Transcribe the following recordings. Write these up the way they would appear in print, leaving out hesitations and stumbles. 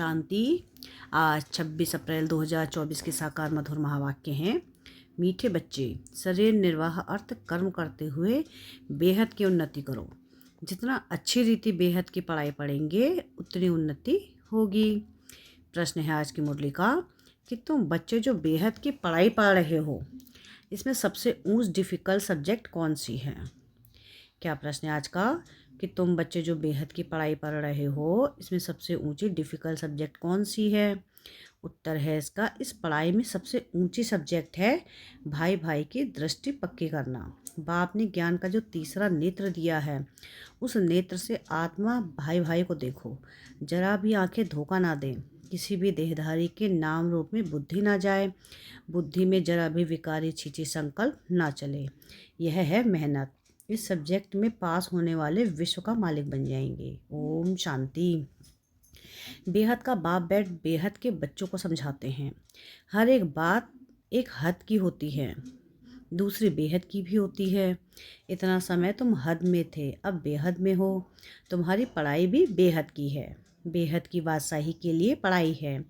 शांति। आज 26 अप्रैल 2024 के साकार मधुर महावाक्य हैं। मीठे बच्चे, शरीर निर्वाह अर्थ कर्म करते हुए बेहद की उन्नति करो। जितना अच्छी रीति बेहद की पढ़ाई पढ़ेंगे उतनी उन्नति होगी। प्रश्न है आज की मुरली का कि तुम बच्चे जो बेहद की पढ़ाई पढ़ रहे हो, इसमें सबसे ऊंच डिफ़िकल्ट सब्जेक्ट कौन सी है। क्या प्रश्न है आज का कि तुम बच्चे जो बेहद की पढ़ाई पढ़ रहे हो, इसमें सबसे ऊंची डिफ़िकल्ट सब्जेक्ट कौन सी है। उत्तर है इसका, इस पढ़ाई में सबसे ऊंची सब्जेक्ट है भाई भाई की दृष्टि पक्की करना। बाप ने ज्ञान का जो तीसरा नेत्र दिया है, उस नेत्र से आत्मा भाई भाई को देखो। जरा भी आंखें धोखा ना दें, किसी भी देहधारी के नाम रूप में बुद्धि ना जाए, बुद्धि में जरा भी विकारी छीछी संकल्प ना चले। यह है मेहनत। इस सब्जेक्ट में पास होने वाले विश्व का मालिक बन जाएंगे। ओम शांति। बेहद का बाप बैठ बेहद के बच्चों को समझाते हैं। हर एक बात एक हद की होती है, दूसरी बेहद की भी होती है। इतना समय तुम हद में थे, अब बेहद में हो। तुम्हारी पढ़ाई भी बेहद की है। बेहद की बादशाही के लिए पढ़ाई है।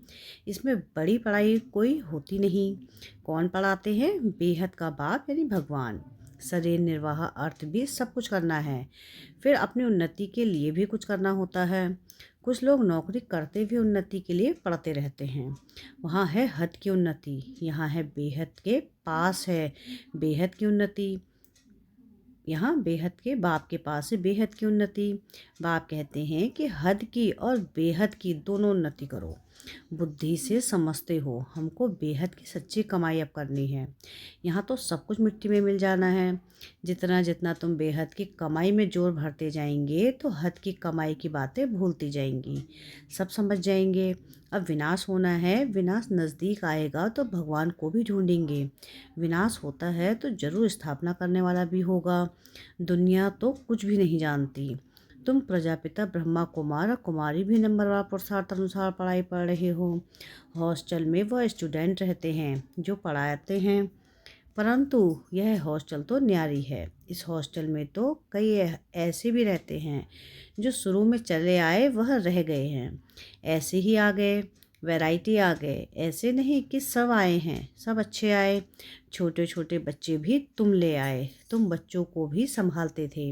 इसमें बड़ी पढ़ाई कोई होती नहीं। कौन पढ़ाते हैं? बेहद का बाप यानी भगवान। शरीर निर्वाह अर्थ भी सब कुछ करना है, फिर अपनी उन्नति के लिए भी कुछ करना होता है। कुछ लोग नौकरी करते भी उन्नति के लिए पढ़ते रहते हैं। वहाँ है हद की उन्नति, यहाँ है बेहद के पास है बेहद की उन्नति। यहाँ बेहद के बाप के पास है बेहद की उन्नति। बाप कहते हैं कि हद की और बेहद की दोनों उन्नति करो। बुद्धि से समझते हो हमको बेहद की सच्ची कमाई अब करनी है। यहाँ तो सब कुछ मिट्टी में मिल जाना है। जितना जितना तुम बेहद की कमाई में जोर भरते जाएंगे तो हद की कमाई की बातें भूलती जाएंगी, सब समझ जाएंगे। अब विनाश होना है, विनाश नज़दीक आएगा तो भगवान को भी ढूंढेंगे। विनाश होता है तो जरूर स्थापना करने वाला भी होगा। दुनिया तो कुछ भी नहीं जानती। तुम प्रजापिता ब्रह्मा कुमार और कुमारी भी नंबरवार पुरुषार्थ अनुसार पढ़ाई पढ़ रहे हो। हॉस्टल में वह स्टूडेंट रहते हैं जो पढ़ाते हैं, परंतु यह हॉस्टल तो न्यारी है। इस हॉस्टल में तो कई ऐसे भी रहते हैं जो शुरू में चले आए वह रह गए हैं, ऐसे ही आ गए, वैरायटी आ गए। ऐसे नहीं कि सब आए हैं, सब अच्छे आए। छोटे छोटे बच्चे भी तुम ले आए, तुम बच्चों को भी संभालते थे,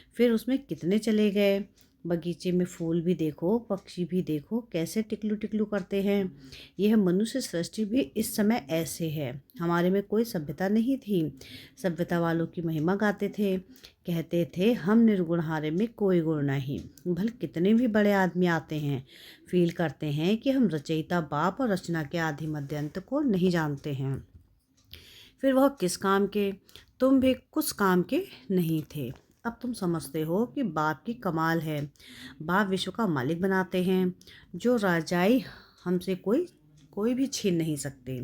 फिर उसमें कितने चले गए। बगीचे में फूल भी देखो, पक्षी भी देखो, कैसे टिकलू टिकलू करते हैं। यह मनुष्य सृष्टि भी इस समय ऐसे है। हमारे में कोई सभ्यता नहीं थी, सभ्यता वालों की महिमा गाते थे, कहते थे हम निर्गुणहारे में कोई गुण नहीं। भले कितने भी बड़े आदमी आते हैं, फील करते हैं कि हम रचयिता बाप और रचना के आदि मध्य अंत को नहीं जानते हैं। फिर वह किस काम के? तुम भी कुछ काम के नहीं थे। अब तुम समझते हो कि बाप की कमाल है। बाप विश्व का मालिक बनाते हैं, जो राजाई हमसे कोई कोई भी छीन नहीं सकते,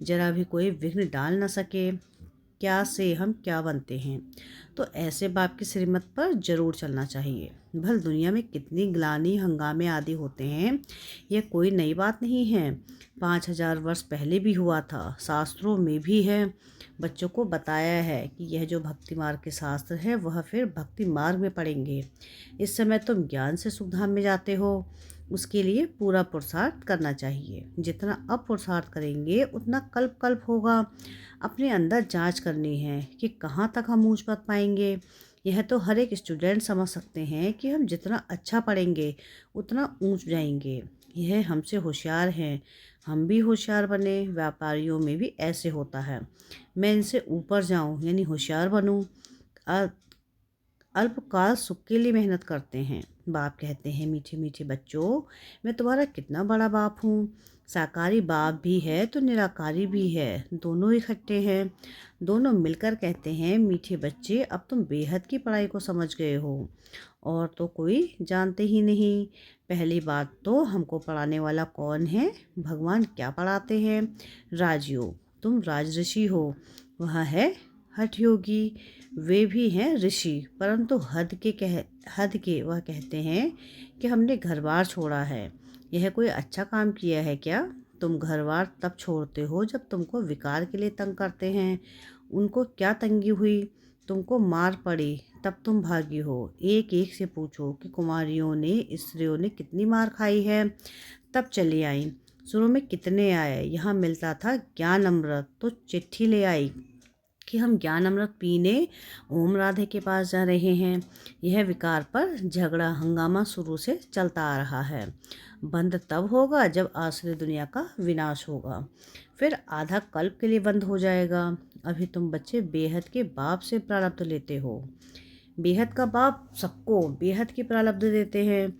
जरा भी कोई विघ्न डाल न सके। क्या से हम क्या बनते हैं, तो ऐसे बाप की श्रीमत पर जरूर चलना चाहिए। भल दुनिया में कितनी ग्लानि हंगामे आदि होते हैं, यह कोई नई बात नहीं है। 5000 वर्ष पहले भी हुआ था, शास्त्रों में भी है। बच्चों को बताया है कि यह जो भक्ति मार्ग के शास्त्र है वह फिर भक्ति मार्ग में पढ़ेंगे। इस समय तुम ज्ञान से सुखधाम में जाते हो, उसके लिए पूरा पुरुषार्थ करना चाहिए। जितना अब पुरुषार्थ करेंगे उतना कल्प कल्प होगा। अपने अंदर जांच करनी है कि कहाँ तक हम ऊंच पद पाएंगे। यह तो हर एक स्टूडेंट समझ सकते हैं कि हम जितना अच्छा पढ़ेंगे उतना ऊंच जाएंगे। यह हमसे होशियार हैं, हम भी होशियार बने। व्यापारियों में भी ऐसे होता है, मैं इनसे ऊपर जाऊं यानी होशियार बनूं। अल्पकाल सुख के लिए मेहनत करते हैं। बाप कहते हैं मीठे मीठे बच्चों, मैं तुम्हारा कितना बड़ा बाप हूँ। साकारी बाप भी है तो निराकारी भी है, दोनों इकट्ठे हैं। दोनों मिलकर कहते हैं मीठे बच्चे, अब तुम बेहद की पढ़ाई को समझ गए हो और तो कोई जानते ही नहीं। पहली बात तो हमको पढ़ाने वाला कौन है? भगवान। क्या पढ़ाते हैं? राजयोग। तुम राजऋषि हो। वह है हठ योगी, वे भी हैं ऋषि, परंतु हद के वह कहते हैं कि हमने घर बार छोड़ा है। यह कोई अच्छा काम किया है क्या? तुम घर बार तब छोड़ते हो जब तुमको विकार के लिए तंग करते हैं। उनको क्या तंगी हुई? तुमको मार पड़ी तब तुम भागी हो। एक एक से पूछो कि कुमारियों ने, स्त्रियों ने कितनी मार खाई है, तब चली आईं। शुरू में कितने आए, यहाँ मिलता था ज्ञान अमृत, तो चिट्ठी ले आई कि हम ज्ञान अमृत पीने ओम राधे के पास जा रहे हैं। यह विकार पर झगड़ा हंगामा शुरू से चलता आ रहा है। बंद तब होगा जब आसुरी दुनिया का विनाश होगा, फिर आधा कल्प के लिए बंद हो जाएगा। अभी तुम बच्चे बेहद के बाप से प्रारब्ध लेते हो। बेहद का बाप सबको बेहद की प्रारब्ध देते हैं,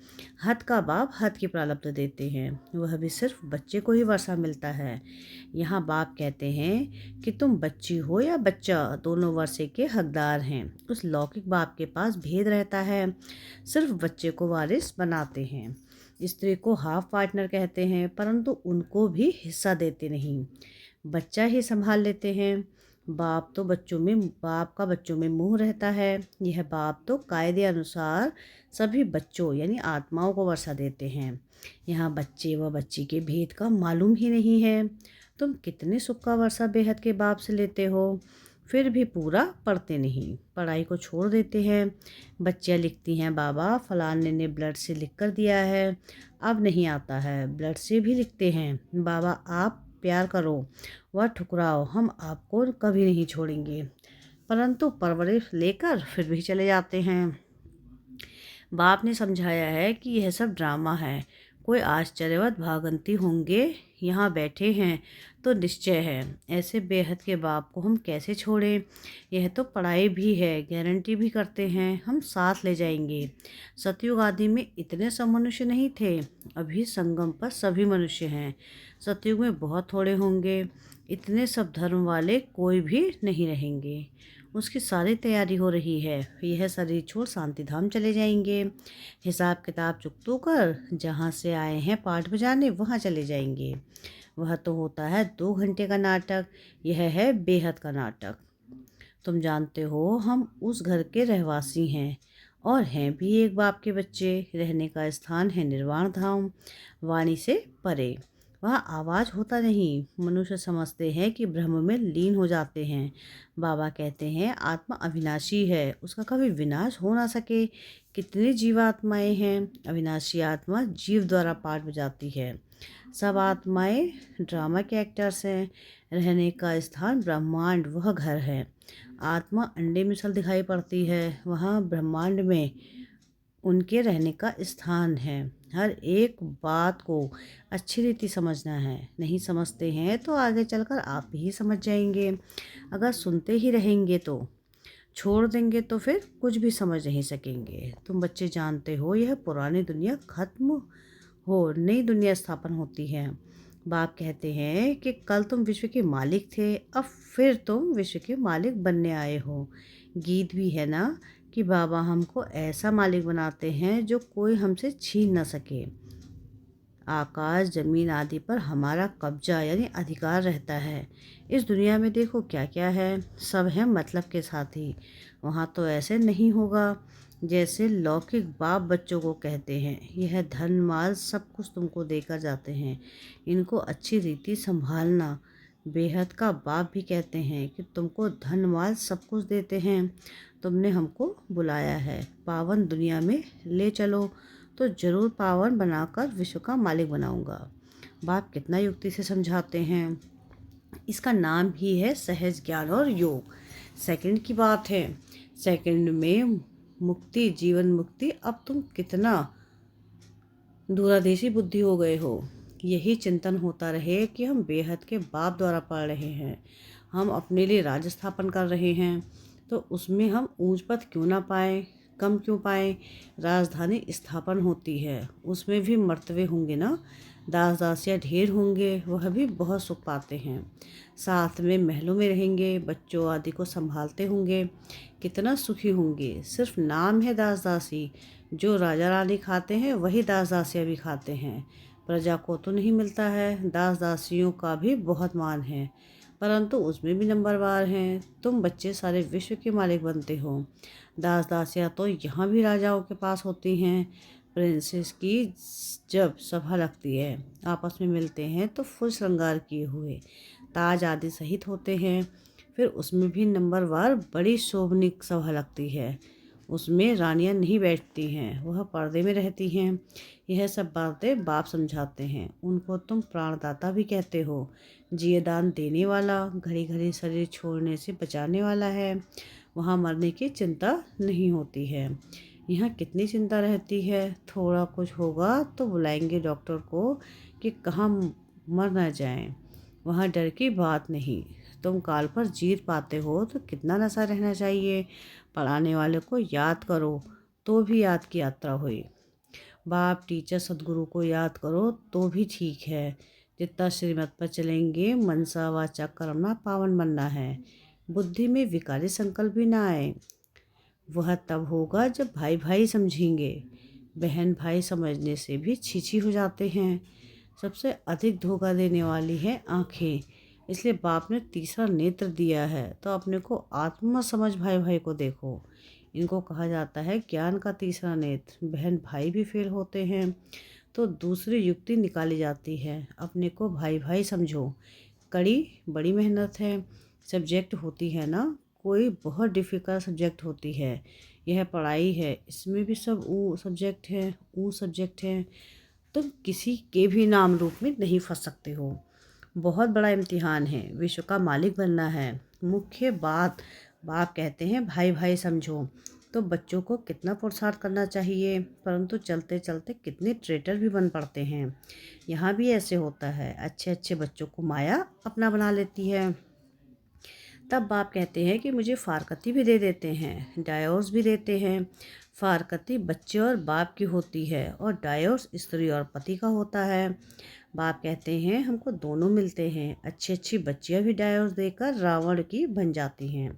हद का बाप हद की प्रारब्ध देते हैं। वह भी सिर्फ बच्चे को ही वर्षा मिलता है। यहाँ बाप कहते हैं कि तुम बच्ची हो या बच्चा, दोनों वर्षे के हकदार हैं। उस लौकिक बाप के पास भेद रहता है, सिर्फ बच्चे को वारिस बनाते हैं। स्त्री को हाफ पार्टनर कहते हैं, परंतु उनको भी हिस्सा देते नहीं, बच्चा ही संभाल लेते हैं। बाप का बच्चों में मोह रहता है। यह बाप तो कायदे अनुसार सभी बच्चों यानी आत्माओं को वर्षा देते हैं। यहाँ बच्चे व बच्ची के भेद का मालूम ही नहीं है। तुम कितने सुख का वर्षा बेहद के बाप से लेते हो, फिर भी पूरा पढ़ते नहीं, पढ़ाई को छोड़ देते हैं। बच्चियाँ लिखती हैं, बाबा फलाने ने ब्लड से लिख कर दिया है, अब नहीं आता है। ब्लड से भी लिखते हैं, बाबा आप प्यार करो व ठुकराओ, हम आपको कभी नहीं छोड़ेंगे, परंतु परवरिश लेकर फिर भी चले जाते हैं। बाप ने समझाया है कि यह सब ड्रामा है। कोई आश्चर्यवत भागंती होंगे यहाँ बैठे हैं तो निश्चय है। ऐसे बेहद के बाप को हम कैसे छोड़ें। यह तो पढ़ाई भी है, गारंटी भी करते हैं, हम साथ ले जाएंगे। सतयुग आदि में इतने सब मनुष्य नहीं थे, अभी संगम पर सभी मनुष्य हैं। सतयुग में बहुत थोड़े होंगे, इतने सब धर्म वाले कोई भी नहीं रहेंगे। उसकी सारी तैयारी हो रही है, यह शरीर छोड़ शांति धाम चले जाएंगे। हिसाब किताब चुकतो कर जहाँ से आए हैं पाठ बजाने वहाँ चले जाएंगे। वह तो होता है 2 घंटे का नाटक, यह है बेहद का नाटक। तुम जानते हो हम उस घर के रहवासी हैं और हैं भी एक बाप के बच्चे। रहने का स्थान है निर्वाण धाम, वाणी से परे। वहाँ आवाज़ होता नहीं, मनुष्य समझते हैं कि ब्रह्म में लीन हो जाते हैं। बाबा कहते हैं आत्मा अविनाशी है, उसका कभी विनाश हो ना सके। कितनी जीवात्माएं हैं, अविनाशी आत्मा जीव द्वारा पाठ बजाती है। सब आत्माएं ड्रामा के एक्टर्स हैं। रहने का स्थान ब्रह्मांड वह घर है। आत्मा अंडे में सल दिखाई पड़ती है, वहाँ ब्रह्मांड में उनके रहने का स्थान है। हर एक बात को अच्छी रीति समझना है, नहीं समझते हैं तो आगे चलकर आप ही समझ जाएंगे। अगर सुनते ही रहेंगे तो, छोड़ देंगे तो फिर कुछ भी समझ नहीं सकेंगे। तुम बच्चे जानते हो यह पुरानी दुनिया खत्म हो, नई दुनिया स्थापन होती है। बाप कहते हैं कि कल तुम विश्व के मालिक थे, अब फिर तुम विश्व के मालिक बनने आए हो। गीत भी है ना कि बाबा हमको ऐसा मालिक बनाते हैं जो कोई हमसे छीन न सके। आकाश जमीन आदि पर हमारा कब्जा यानी अधिकार रहता है। इस दुनिया में देखो क्या क्या है, सब है मतलब के साथी। वहाँ तो ऐसे नहीं होगा जैसे लौकिक बाप बच्चों को कहते हैं, यह धन माल सब कुछ तुमको देकर जाते हैं, इनको अच्छी रीति संभालना। बेहद का बाप भी कहते हैं कि तुमको धन माल सब कुछ देते हैं, तुमने हमको बुलाया है, पावन दुनिया में ले चलो तो जरूर पावन बनाकर विश्व का मालिक बनाऊंगा। बाप कितना युक्ति से समझाते हैं। इसका नाम ही है सहज ज्ञान और योग। सेकंड की बात है, सेकंड में मुक्ति, जीवन मुक्ति। अब तुम कितना दूरादेशी बुद्धि हो गए हो। यही चिंतन होता रहे कि हम बेहद के बाप द्वारा पढ़ रहे हैं, हम अपने लिए राज्य स्थापन कर रहे हैं, तो उसमें हम ऊंच पद क्यों ना पाएँ, कम क्यों पाएँ। राजधानी स्थापन होती है, उसमें भी मर्तबे होंगे ना, दास दासियाँ ढेर होंगे, वह भी बहुत सुख पाते हैं। साथ में महलों में रहेंगे, बच्चों आदि को संभालते होंगे, कितना सुखी होंगे। सिर्फ नाम है दास दासी, जो राजा रानी खाते हैं वही दास दासियाँ भी खाते हैं। प्रजा को तो नहीं मिलता है। दास दासियों का भी बहुत मान है, परंतु उसमें भी नंबरवार हैं। तुम बच्चे सारे विश्व के मालिक बनते हो। दास दासियाँ तो यहाँ भी राजाओं के पास होती हैं। प्रिंसेस की जब सभा लगती है, आपस में मिलते हैं तो फुल श्रृंगार किए हुए ताज आदि सहित होते हैं। फिर उसमें भी नंबरवार बड़ी शोभनीय सभा लगती है, उसमें रानियां नहीं बैठती हैं, वह पर्दे में रहती हैं। यह सब बातें बाप समझाते हैं। उनको तुम प्राणदाता भी कहते हो, जीवदान देने वाला, घड़ी घड़ी शरीर छोड़ने से बचाने वाला है। वहाँ मरने की चिंता नहीं होती है। यहाँ कितनी चिंता रहती है। थोड़ा कुछ होगा तो बुलाएंगे डॉक्टर को कि कहाँ मर न जाएं। वहाँ डर की बात नहीं। तुम काल पर जीत पाते हो तो कितना नशा रहना चाहिए। पढ़ाने वाले को याद करो तो भी याद की यात्रा हुई। बाप, टीचर, सदगुरु को याद करो तो भी ठीक है। जितना श्रीमत पर चलेंगे, मनसा वाचा कर्मणा पावन बनना है। बुद्धि में विकारी संकल्प भी ना आए। वह तब होगा जब भाई भाई समझेंगे। बहन भाई समझने से भी छीछी हो जाते हैं। सबसे अधिक धोखा देने वाली है आँखें। इसलिए बाप ने तीसरा नेत्र दिया है, तो अपने को आत्मा समझ भाई भाई को देखो। इनको कहा जाता है ज्ञान का तीसरा नेत्र। बहन भाई भी फेल होते हैं तो दूसरी युक्ति निकाली जाती है, अपने को भाई भाई समझो। कड़ी बड़ी मेहनत है। सब्जेक्ट होती है ना, कोई बहुत डिफ़िकल्ट सब्जेक्ट होती है। यह पढ़ाई है, इसमें भी सब ऊ सब्जेक्ट है, ऊ सब्जेक्ट है। तुम किसी के भी नाम रूप में नहीं फंस सकते हो। बहुत बड़ा इम्तिहान है, विश्व का मालिक बनना है। मुख्य बात बाप कहते हैं भाई भाई समझो, तो बच्चों को कितना पुरुषार्थ करना चाहिए, परंतु चलते चलते कितने ट्रेटर भी बन पड़ते हैं। यहाँ भी ऐसे होता है, अच्छे अच्छे बच्चों को माया अपना बना लेती है। तब बाप कहते हैं कि मुझे फारकती भी दे देते हैं, डायोर्स भी देते हैं। फारकती बच्चे और बाप की होती है और डायोर्स स्त्री और पति का होता है। बाप कहते हैं हमको दोनों मिलते हैं। अच्छी अच्छी बच्चियां भी डायोर्स देकर रावण की बन जाती हैं।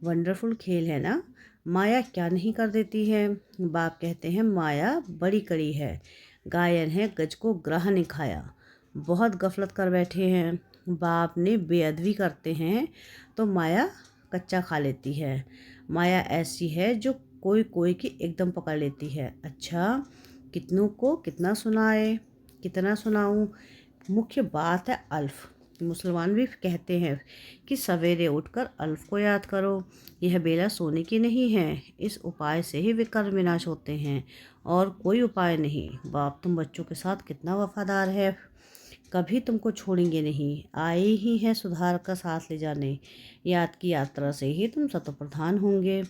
वंडरफुल खेल है ना। माया क्या नहीं कर देती है। बाप कहते हैं माया बड़ी कड़ी है। गायन है गज को ग्रह ने खाया। बहुत गफलत कर बैठे हैं। बाप ने बेअदबी करते हैं तो माया कच्चा खा लेती है। माया ऐसी है जो कोई कोई की एकदम पकड़ लेती है। अच्छा, कितनों को कितना सुनाए, कितना सुनाऊं। मुख्य बात है अल्फ। मुसलमान भी कहते हैं कि सवेरे उठकर अल्फ को याद करो। यह बेला सोने की नहीं है। इस उपाय से ही विकर्म विनाश होते हैं और कोई उपाय नहीं। बाप तुम बच्चों के साथ कितना वफादार है, कभी तुमको छोड़ेंगे नहीं। आए ही हैं सुधार का साथ ले जाने। याद की यात्रा से ही तुम शतप्रधान होंगे।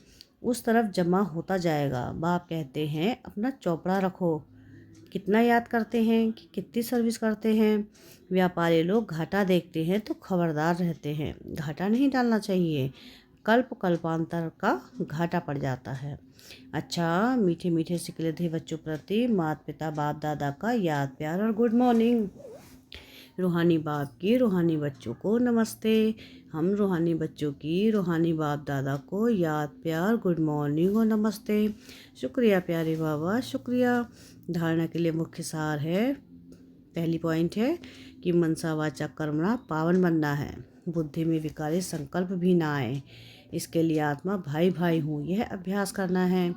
उस तरफ जमा होता जाएगा। बाप कहते हैं अपना चौपड़ा रखो। कितना याद करते हैं कि कितनी सर्विस करते हैं। व्यापारी लोग घाटा देखते हैं तो खबरदार रहते हैं। घाटा नहीं डालना चाहिए, कल्प कल्पांतर का घाटा पड़ जाता है। अच्छा, मीठे मीठे सिकले थे बच्चों प्रति माता पिता बाप दादा का याद प्यार और गुड मॉर्निंग। रूहानी बाप की रूहानी बच्चों को नमस्ते। हम रूहानी बच्चों की रूहानी बाप दादा को याद प्यार गुड मॉर्निंग और नमस्ते। शुक्रिया प्यारे बाबा, शुक्रिया। धारणा के लिए मुख्य सार है। पहली पॉइंट है कि मनसा वाचा कर्मणा पावन बनना है। बुद्धि में विकारी संकल्प भी ना आए। इसके लिए आत्मा भाई भाई हूँ यह अभ्यास करना है।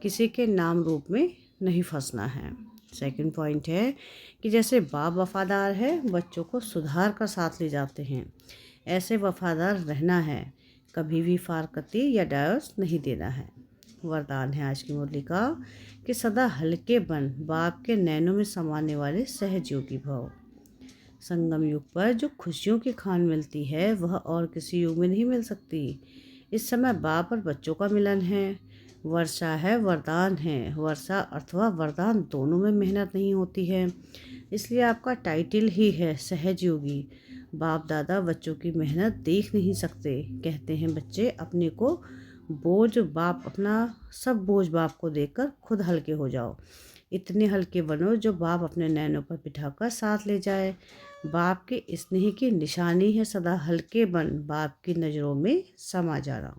किसी के नाम रूप में नहीं फंसना है। सेकंड पॉइंट है कि जैसे बाप वफादार है, बच्चों को सुधार कर साथ ले जाते हैं, ऐसे वफादार रहना है। कभी भी फारकती या डायोस नहीं देना है। वरदान है आज की मुरली का कि सदा हल्के बन, बाप के नैनों में समाने वाले सहजयोगी भव। संगम युग पर जो खुशियों की खान मिलती है वह और किसी युग में नहीं मिल सकती। इस समय बाप और बच्चों का मिलन है। वर्षा है, वरदान है। वर्षा अथवा वरदान दोनों में मेहनत नहीं होती है, इसलिए आपका टाइटल ही है सहज योगी। बाप दादा बच्चों की मेहनत देख नहीं सकते। कहते हैं बच्चे अपने को बोझ बाप अपना सब बोझ बाप को देकर खुद हल्के हो जाओ। इतने हल्के बनो जो बाप अपने नैनों पर बिठाकर साथ ले जाए। बाप के स्नेह की निशानी है सदा हल्के बन, बाप की नज़रों में समा जाना।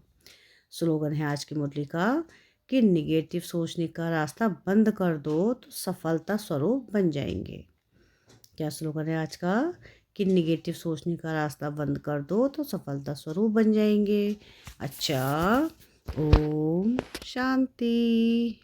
स्लोगन है आज की मुरली का कि निगेटिव सोचने का रास्ता बंद कर दो तो सफलता स्वरूप बन जाएंगे। क्या स्लोगन है आज का कि निगेटिव सोचने का रास्ता बंद कर दो तो सफलता स्वरूप बन जाएंगे। अच्छा, ओम शांति।